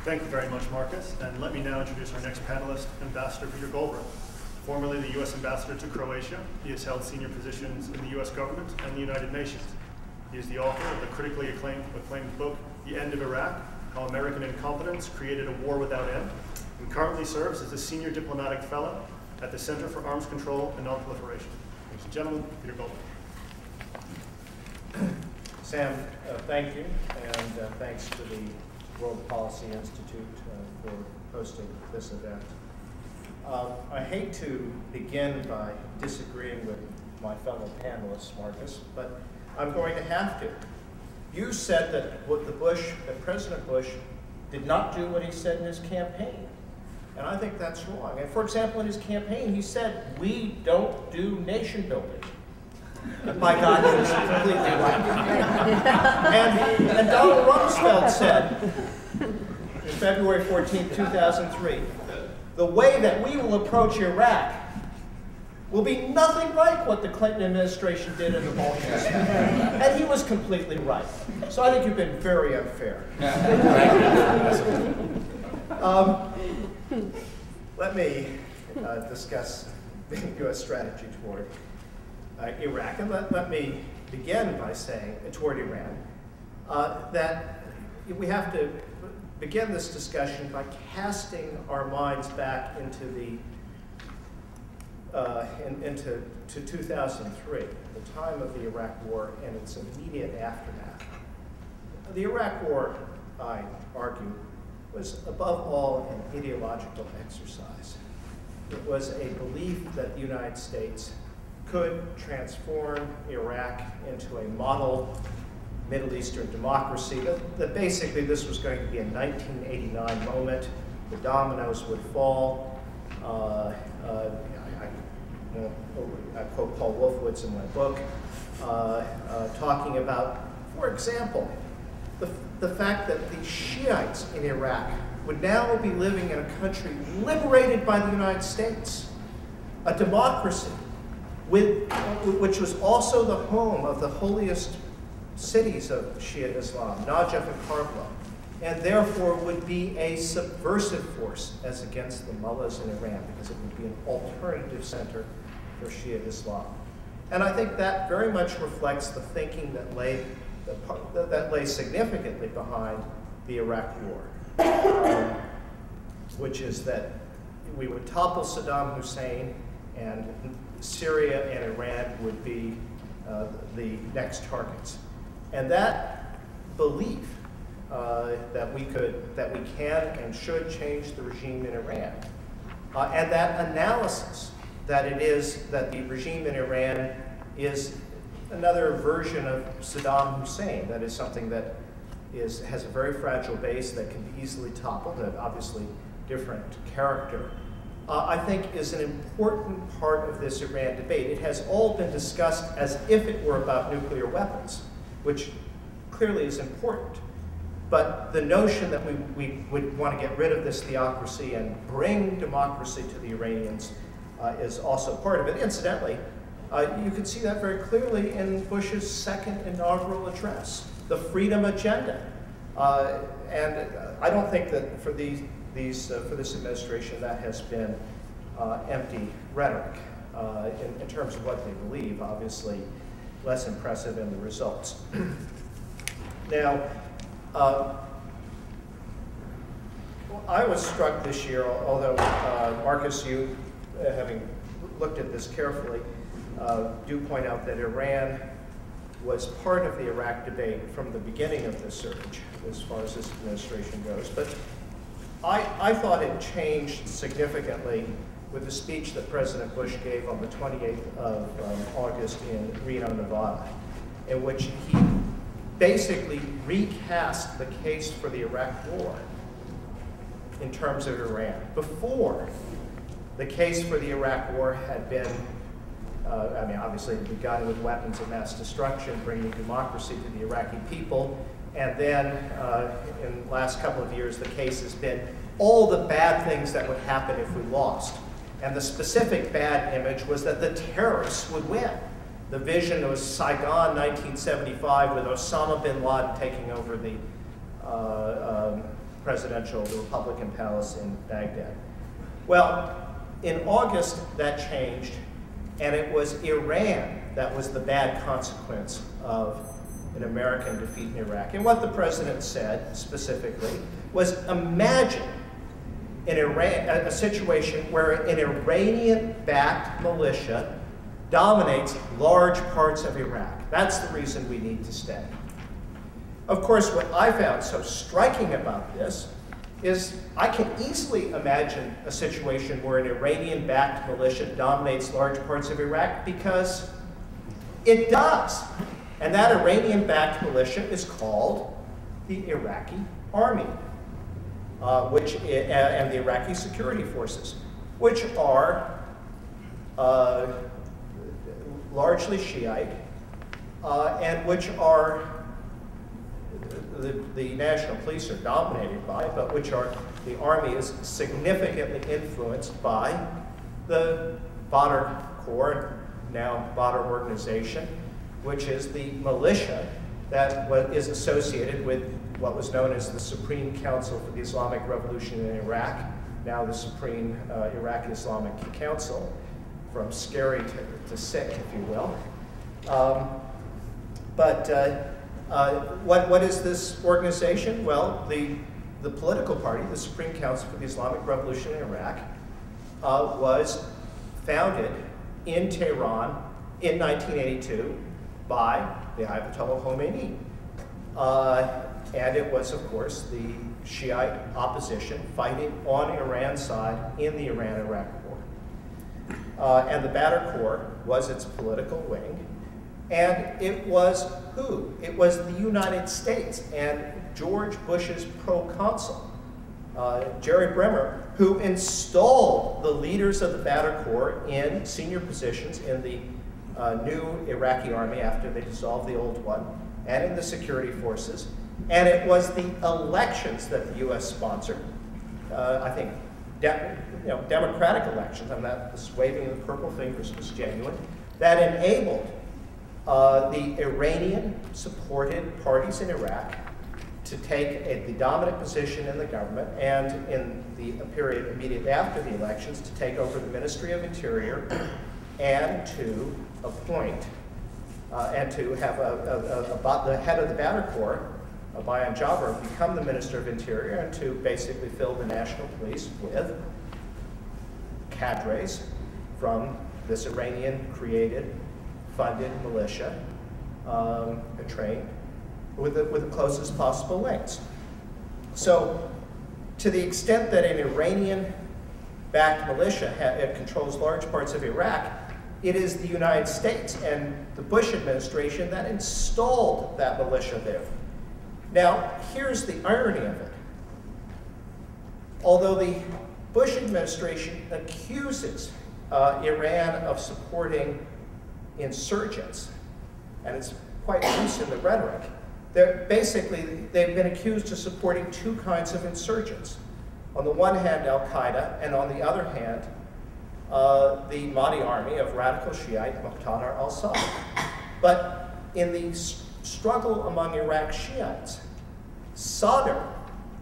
Thank you very much, Marcus. And let me now introduce our next panelist, Ambassador Peter Goldberg. Formerly the U.S. Ambassador to Croatia, he has held senior positions in the U.S. government and the United Nations. He is the author of the critically acclaimed book, The End of Iraq, How American Incompetence Created a War Without End, and currently serves as a senior diplomatic fellow at the Center for Arms Control and Nonproliferation. Ladies and gentlemen, Peter Goldberg. Sam, thank you, and thanks to the World Policy Institute for hosting this event. I hate to begin by disagreeing with my fellow panelists, Marcus, but I'm going to have to. You said that President Bush did not do what he said in his campaign, and I think that's wrong. And for example, in his campaign, he said, "We don't do nation building." My God, he was completely right. And Donald Rumsfeld said, in February 14, 2003, the way that we will approach Iraq will be nothing like what the Clinton administration did in the Balkans. And he was completely right. So I think you've been very unfair. Let me discuss the U.S. strategy toward Iraq. And let me begin by saying, toward Iran, that we have to begin this discussion by casting our minds back into into 2003, the time of the Iraq War and its immediate aftermath. The Iraq War, I argue, was above all an ideological exercise. It was a belief that the United States could transform Iraq into a model Middle Eastern democracy, that basically this was going to be a 1989 moment. The dominoes would fall. I quote Paul Wolfowitz in my book, talking about, for example, the fact that the Shiites in Iraq would now be living in a country liberated by the United States, a democracy which was also the home of the holiest cities of Shia Islam, Najaf and Karbala, and therefore would be a subversive force as against the mullahs in Iran, because it would be an alternative center for Shia Islam. And I think that very much reflects the thinking that lay significantly behind the Iraq War, which is that we would topple Saddam Hussein, and Syria and Iran would be the next targets. And that belief that we can and should change the regime in Iran, and that analysis that the regime in Iran is another version of Saddam Hussein, that is something that has a very fragile base that can be easily toppled, and obviously different character, I think is an important part of this Iran debate. It has all been discussed as if it were about nuclear weapons, which clearly is important. But the notion that we would want to get rid of this theocracy and bring democracy to the Iranians is also part of it. Incidentally, you can see that very clearly in Bush's second inaugural address, the freedom agenda. And I don't think that for this administration that has been empty rhetoric in terms of what they believe. Obviously, less impressive in the results. Now, I was struck this year, although Marcus, you, having looked at this carefully, do point out that Iran was part of the Iraq debate from the beginning of the surge, as far as this administration goes. But I thought it changed significantly with the speech that President Bush gave on the 28th of August in Reno, Nevada, in which he basically recast the case for the Iraq War in terms of Iran. Before, the case for the Iraq War had been, obviously it begun with weapons of mass destruction, bringing democracy to the Iraqi people, and then in the last couple of years, the case has been all the bad things that would happen if we lost. And the specific bad image was that the terrorists would win. The vision was Saigon 1975 with Osama bin Laden taking over the Republican palace in Baghdad. Well, in August, that changed, and it was Iran that was the bad consequence of an American defeat in Iraq. And what the president said, specifically, was imagine a situation where an Iranian-backed militia dominates large parts of Iraq. That's the reason we need to stay. Of course, what I found so striking about this is I can easily imagine a situation where an Iranian-backed militia dominates large parts of Iraq, because it does. And that Iranian-backed militia is called the Iraqi Army, and the Iraqi security forces, which are largely Shiite, and which are the national police are dominated by, but which are, the army is significantly influenced by the Badr Corps, now Badr Organization, which is the militia that is associated with what was known as the Supreme Council for the Islamic Revolution in Iraq, now the Supreme Iraqi Islamic Council, from scary to sick, if you will. What is this organization? Well, the political party, the Supreme Council for the Islamic Revolution in Iraq, was founded in Tehran in 1982 by the Ayatollah Khomeini. And it was, of course, the Shiite opposition fighting on Iran's side in the Iran-Iraq War. And the Badr Corps was its political wing. And it was who? It was the United States and George Bush's pro-consul, Jerry Bremer, who installed the leaders of the Badr Corps in senior positions in the new Iraqi army after they dissolved the old one, and in the security forces. And it was the elections that the U.S. sponsored, I think, democratic elections, I'm not, this waving of the purple fingers was genuine, that enabled the Iranian-supported parties in Iraq to take the dominant position in the government, and in the period immediately after the elections, to take over the Ministry of Interior and to appoint and to have the head of the Badr Corps, Bayan Jabr, become the Minister of Interior, and to basically fill the national police with cadres from this Iranian-created, funded militia, trained with the closest possible links. So, to the extent that an Iranian-backed militia controls large parts of Iraq, it is the United States and the Bush administration that installed that militia there. Now, here's the irony of it. Although the Bush administration accuses Iran of supporting insurgents, and it's quite loose in the rhetoric, they've been accused of supporting two kinds of insurgents. On the one hand, Al-Qaeda, and on the other hand, the Mahdi army of radical Shiite Muqtada al-Sadr. But in the struggle among Iraq Shiites, Sadr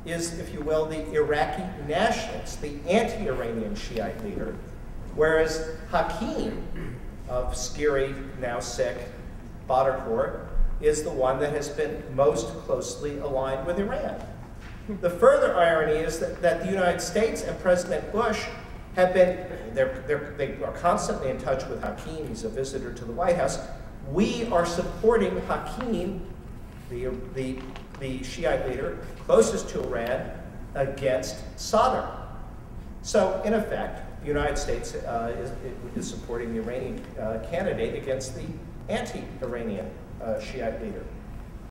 is, if you will, the Iraqi nationalist, the anti-Iranian Shiite leader, whereas Hakim of scary, now sick, Badr Corps is the one that has been most closely aligned with Iran. The further irony is that the United States and President Bush have been, they are constantly in touch with Hakim. He's a visitor to the White House. We are supporting Hakim, the Shiite leader closest to Iran, against Sadr. So, in effect, the United States is supporting the Iranian candidate against the anti-Iranian Shiite leader.